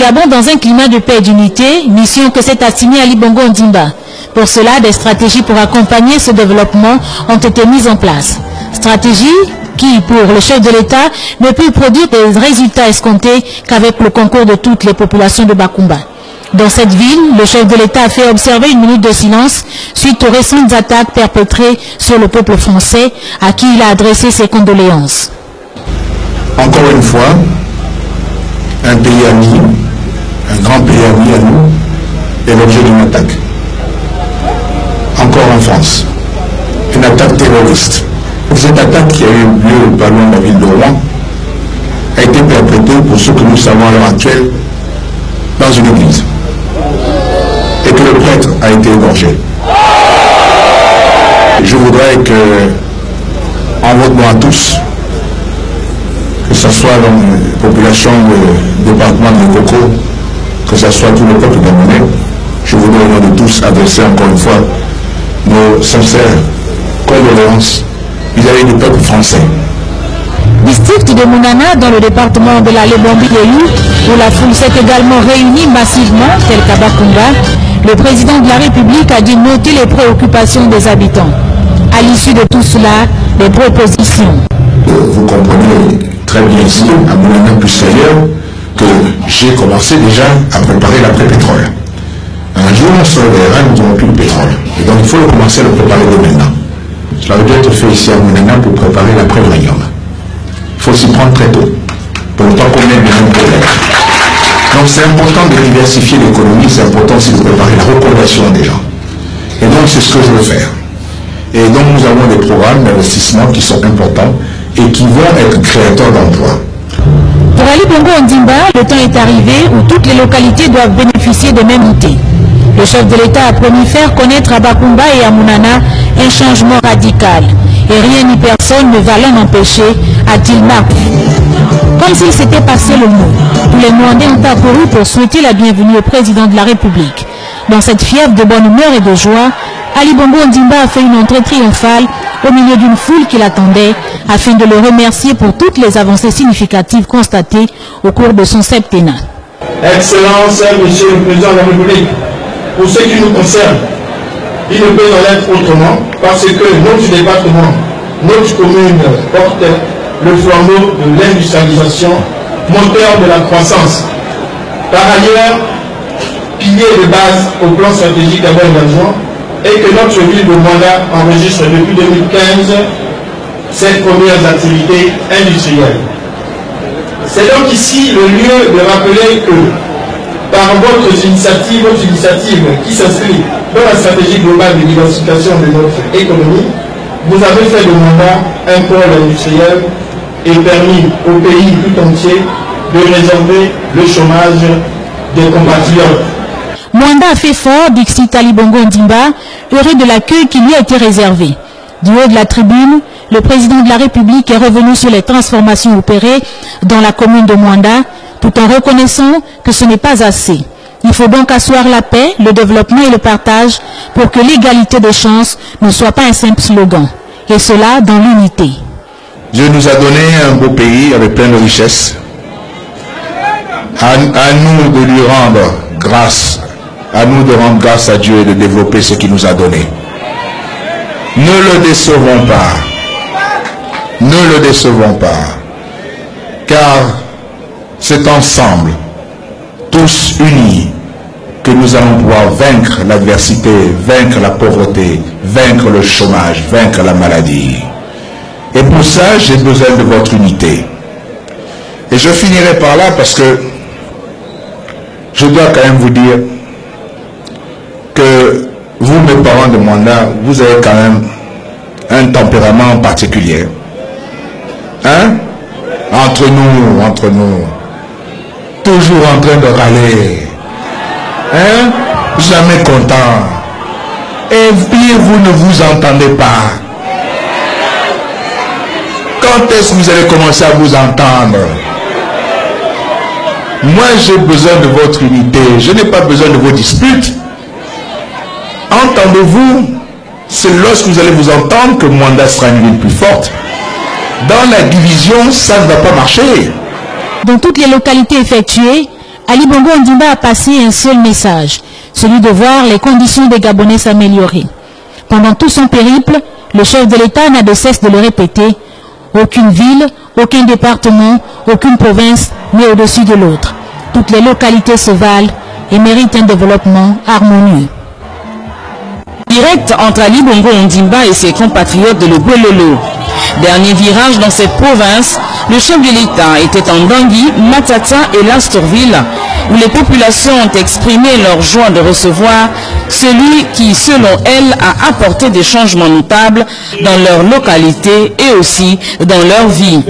Gabon dans un climat de paix et d'unité, mission que s'est assignée Ali Bongo Ondimba. Pour cela, des stratégies pour accompagner ce développement ont été mises en place. Stratégies qui, pour le chef de l'État, ne peut produire des résultats escomptés qu'avec le concours de toutes les populations de Bakumba. Dans cette ville, le chef de l'État a fait observer une minute de silence suite aux récentes attaques perpétrées sur le peuple français, à qui il a adressé ses condoléances. Encore une fois, un pays ami, un grand pays ami à nous, est l'objet d'une attaque. Encore en France, une attaque terroriste. Cette attaque qui a eu lieu pas loin de la ville de Rouen a été perpétrée, pour ce que nous savons à l'heure actuelle, dans une église. Et que le prêtre a été égorgé. Je voudrais que, en votre nom à tous, que ce soit dans la population du département de Coco, que ce soit tout le peuple gabonais, je voudrais au nom de tous adresser encore une fois nos sincères condoléances vis-à-vis du peuple français. District de Mounana, dans le département de la Lebombie-Léou, où la foule s'est également réunie massivement, tel qu'à Bakumba, le président de la République a dû noter les préoccupations des habitants. À l'issue de tout cela, des propositions. Vous comprenez très bien ici, à Mounana plus qu'ailleurs, que j'ai commencé déjà à préparer l'après-pétrole. Un jour, on se réveillera, nous n'aurons plus de pétrole. Et donc, il faut commencer à le préparer dès maintenant. Cela veut dire être fait ici à Mounana pour préparer l'après-uranium. Il faut s'y prendre très tôt, pour ne pas connaître les mêmes problèmes. Donc c'est important de diversifier l'économie, c'est important aussi de préparer la reconversion des gens. Et donc c'est ce que je veux faire. Et donc nous avons des programmes d'investissement qui sont importants et qui vont être créateurs d'emplois. Pour Ali Bongo Ondimba, le temps est arrivé où toutes les localités doivent bénéficier des mêmes outils. Le chef de l'État a promis faire connaître à Bakumba et à Mounana un changement radical. Et rien ni personne ne va l'en empêcher, a-t-il marqué. Comme s'il s'était passé le mot, tous les Mwandais ont accouru pour souhaiter la bienvenue au président de la République. Dans cette fièvre de bonne humeur et de joie, Ali Bongo Ondimba a fait une entrée triomphale au milieu d'une foule qui l'attendait, afin de le remercier pour toutes les avancées significatives constatées au cours de son septennat. Excellence, Monsieur le Président de la République, pour ce qui nous concerne, il ne peut en être autrement parce que notre département, notre commune porte le flambeau de l'industrialisation, moteur de la croissance. Par ailleurs, pilier de base au plan stratégique Gabon-Émergent, et que notre ville de Moanda enregistre depuis 2015 ses premières activités industrielles. C'est donc ici le lieu de rappeler que par votre initiative qui s'inscrit dans la stratégie globale de diversification de notre économie, vous avez fait de Moanda un pôle industriel et permis au pays tout entier de résorber le chômage des compatriotes. Moanda a fait fort, Dixit Ali Bongo Ondimba, heureux de l'accueil qui lui a été réservé. Du haut de la tribune, le président de la République est revenu sur les transformations opérées dans la commune de Moanda, tout en reconnaissant que ce n'est pas assez. Il faut donc asseoir la paix, le développement et le partage pour que l'égalité des chances ne soit pas un simple slogan, et cela dans l'unité. Dieu nous a donné un beau pays avec plein de richesses. À nous de lui rendre grâce, à nous de rendre grâce à Dieu et de développer ce qu'il nous a donné. Ne le décevons pas. Ne le décevons pas. Car c'est ensemble, tous unis, que nous allons pouvoir vaincre l'adversité, vaincre la pauvreté, vaincre le chômage, vaincre la maladie. Et pour ça, j'ai besoin de votre unité. Et je finirai par là parce que je dois quand même vous dire que vous, mes parents de Moanda, vous avez quand même un tempérament particulier. Hein? Entre nous. Toujours en train de râler. Hein? Jamais content. Et puis vous ne vous entendez pas. Quand est-ce que vous allez commencer à vous entendre? Moi, j'ai besoin de votre unité. Je n'ai pas besoin de vos disputes. Entendez-vous? C'est lorsque vous allez vous entendre que Moanda sera une ville plus forte. Dans la division, ça ne va pas marcher. Dans toutes les localités effectuées, Ali Bongo Ondimba a passé un seul message, celui de voir les conditions des Gabonais s'améliorer. Pendant tout son périple, le chef de l'État n'a de cesse de le répéter. Aucune ville, aucun département, aucune province n'est au-dessus de l'autre. Toutes les localités se valent et méritent un développement harmonieux. Direct entre Ali Bongo Ondimba et ses compatriotes de l'Ogwelolo. Dernier virage dans cette province, le chef de l'État était en Dangui, Matata et Lastorville, où les populations ont exprimé leur joie de recevoir celui qui, selon elles, a apporté des changements notables dans leur localité et aussi dans leur vie.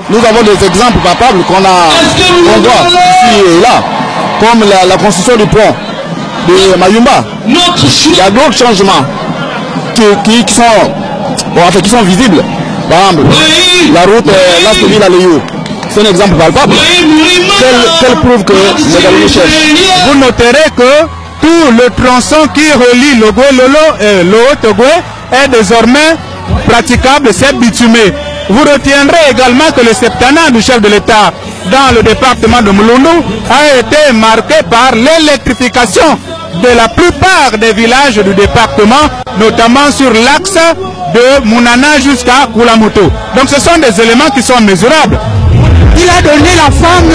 Nous avons des exemples palpables qu'on voit ici et là, comme la construction du pont de Mayumba. Il y a d'autres changements qui sont visibles. Par exemple, la route Lastorville à Léo, c'est un exemple palpable. Quel prouve que les Gabonais cherchent. Vous noterez que tout le tronçon qui relie le Gwelolo et le Haut-Ogwe est désormais praticable, c'est bitumé. Vous retiendrez également que le septennat du chef de l'État dans le département de Mulundu a été marqué par l'électrification de la plupart des villages du département, notamment sur l'axe de Munana jusqu'à Kulamoto. Donc ce sont des éléments qui sont mesurables. Il a donné la femme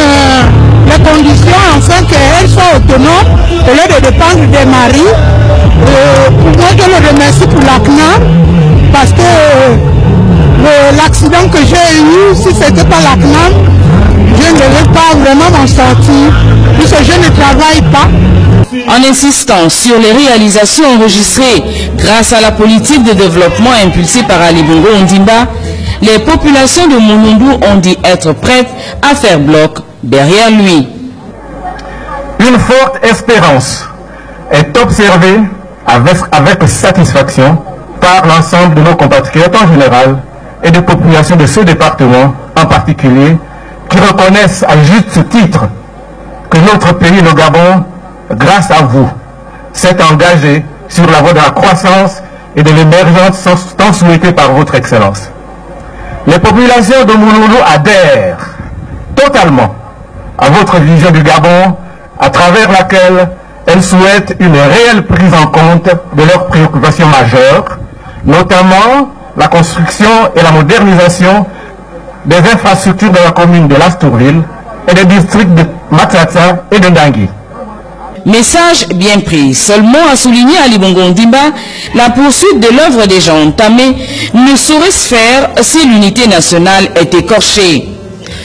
les conditions afin qu'elle soit autonome au lieu de dépendre des maris. Moi je le remercie pour l'ACNAM parce que l'accident que j'ai eu, si ce n'était pas l'ACNAM, je ne devais pas vraiment m'en sortir puisque je ne travaille pas. En insistant sur les réalisations enregistrées grâce à la politique de développement impulsée par Ali Bongo Ondimba, les populations de Mulundu ont dit être prêtes à faire bloc derrière lui. Une forte espérance est observée avec satisfaction par l'ensemble de nos compatriotes en général et des populations de ce département en particulier qui reconnaissent à juste titre que notre pays, le Gabon, grâce à vous, s'est engagé sur la voie de la croissance et de l'émergence tant souhaitée par votre Excellence. Les populations de Mulundu adhèrent totalement à votre vision du Gabon, à travers laquelle elles souhaitent une réelle prise en compte de leurs préoccupations majeures, notamment la construction et la modernisation des infrastructures de la commune de Lastorville et des districts de Matata et de Dangui. Message bien pris. Seulement à souligner Ali Bongo Ondimba, la poursuite de l'œuvre déjà entamée ne saurait se faire si l'unité nationale est écorchée.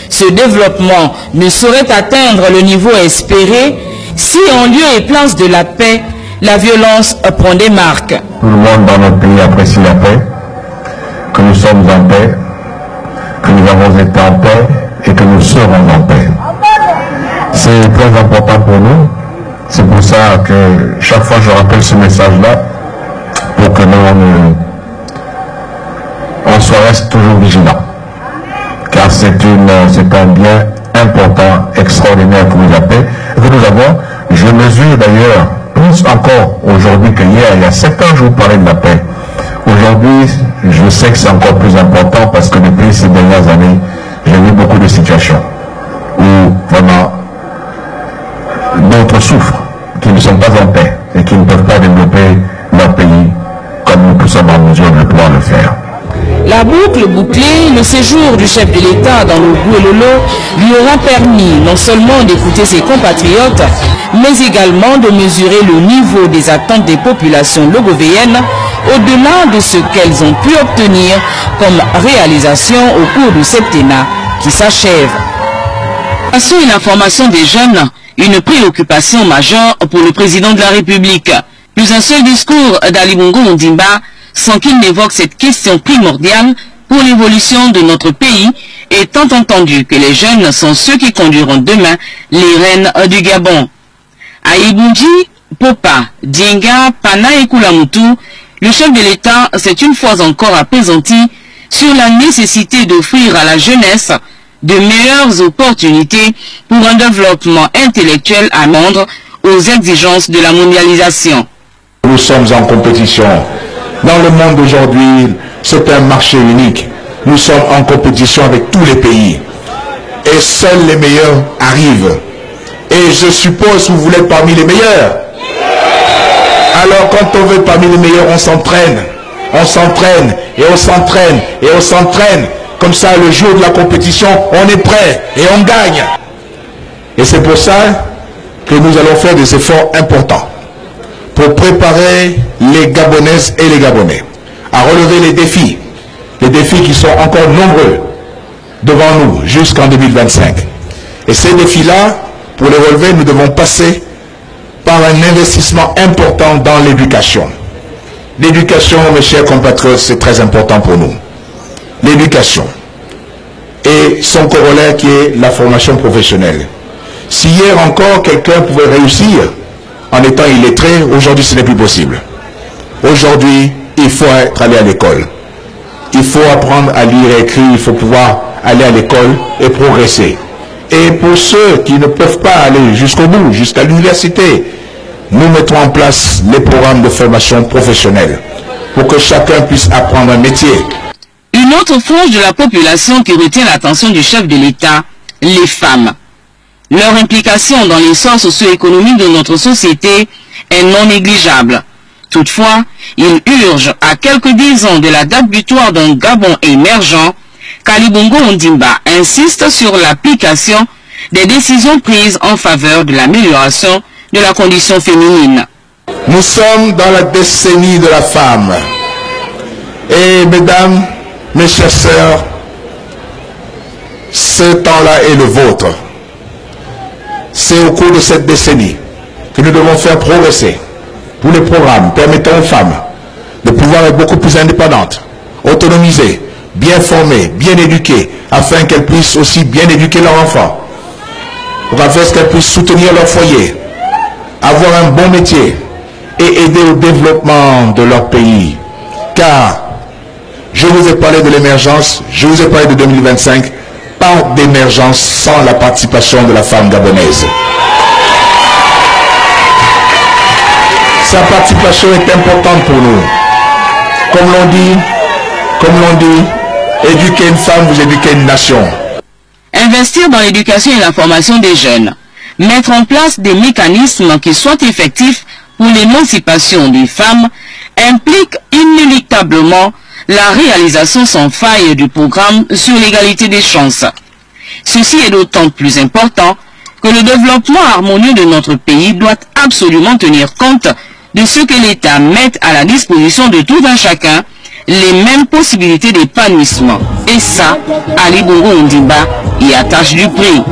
Ce développement ne saurait atteindre le niveau espéré si en lieu et place de la paix, la violence prend des marques. Tout le monde dans notre pays apprécie la paix, que nous sommes en paix, que nous avons été en paix et que nous serons en paix. C'est très important pour nous. C'est pour ça que chaque fois je rappelle ce message-là pour que nous on reste toujours vigilants. Car c'est un bien important, extraordinaire pour la paix que nous avons. Je mesure d'ailleurs plus encore aujourd'hui que hier, il y a 7 ans, je vous parlais de la paix. Aujourd'hui, je sais que c'est encore plus important parce que depuis ces dernières années, j'ai vu beaucoup de situations où vraiment d'autres souffrent, qui ne sont pas en paix et qui ne peuvent pas développer leur pays comme nous sommes en mesure de pouvoir le faire. La boucle bouclée, le séjour du chef de l'État dans le Gwelolo lui aura permis non seulement d'écouter ses compatriotes, mais également de mesurer le niveau des attentes des populations logovéennes au-delà de ce qu'elles ont pu obtenir comme réalisation au cours du septennat qui s'achève. Passons une information des jeunes, une préoccupation majeure pour le président de la République. Plus un seul discours d'Ali Bongo Ondimba sans qu'il n'évoque cette question primordiale pour l'évolution de notre pays, étant entendu que les jeunes sont ceux qui conduiront demain les rênes du Gabon. À Ibunji, Popa, Dienga, Pana et Kulamutu, le chef de l'État s'est une fois encore appesanti sur la nécessité d'offrir à la jeunesse de meilleures opportunités pour un développement intellectuel à répondre aux exigences de la mondialisation. Nous sommes en compétition. Dans le monde d'aujourd'hui, c'est un marché unique. Nous sommes en compétition avec tous les pays. Et seuls les meilleurs arrivent. Et je suppose que vous voulez être parmi les meilleurs. Alors quand on veut être parmi les meilleurs, on s'entraîne. On s'entraîne, et on s'entraîne, et on s'entraîne. Comme ça, le jour de la compétition, on est prêt et on gagne. Et c'est pour ça que nous allons faire des efforts importants pour préparer les Gabonaises et les Gabonais à relever les défis qui sont encore nombreux devant nous jusqu'en 2025. Et ces défis-là, pour les relever, nous devons passer par un investissement important dans l'éducation. L'éducation, mes chers compatriotes, c'est très important pour nous. L'éducation et son corollaire qui est la formation professionnelle. Si hier encore quelqu'un pouvait réussir en étant illettré, aujourd'hui ce n'est plus possible. Aujourd'hui, il faut aller à l'école. Il faut apprendre à lire et écrire, il faut pouvoir aller à l'école et progresser. Et pour ceux qui ne peuvent pas aller jusqu'au bout, jusqu'à l'université, nous mettons en place les programmes de formation professionnelle pour que chacun puisse apprendre un métier. Une autre frange de la population qui retient l'attention du chef de l'État, les femmes. Leur implication dans l'essor socio-économique de notre société est non négligeable. Toutefois, il urge, à quelques 10 ans de la date butoir d'un Gabon émergent, qu'Ali Bongo Ondimba insiste sur l'application des décisions prises en faveur de l'amélioration de la condition féminine. Nous sommes dans la décennie de la femme. Et mesdames, mes chères sœurs, ce temps-là est le vôtre. C'est au cours de cette décennie que nous devons faire progresser tous les programmes permettant aux femmes de pouvoir être beaucoup plus indépendantes, autonomisées, bien formées, bien éduquées, afin qu'elles puissent aussi bien éduquer leurs enfants, afin qu'elles puissent soutenir leur foyer, avoir un bon métier et aider au développement de leur pays. Car je vous ai parlé de l'émergence, je vous ai parlé de 2025, pas d'émergence sans la participation de la femme gabonaise. Sa participation est importante pour nous. Comme l'on dit, éduquer une femme, vous éduquez une nation. Investir dans l'éducation et la formation des jeunes. Mettre en place des mécanismes qui soient effectifs pour l'émancipation des femmes implique inéluctablement la réalisation sans faille du programme sur l'égalité des chances. Ceci est d'autant plus important que le développement harmonieux de notre pays doit absolument tenir compte de ce que l'État met à la disposition de tout un chacun les mêmes possibilités d'épanouissement. Et ça, Ali Bongo Ondimba y attache du prix.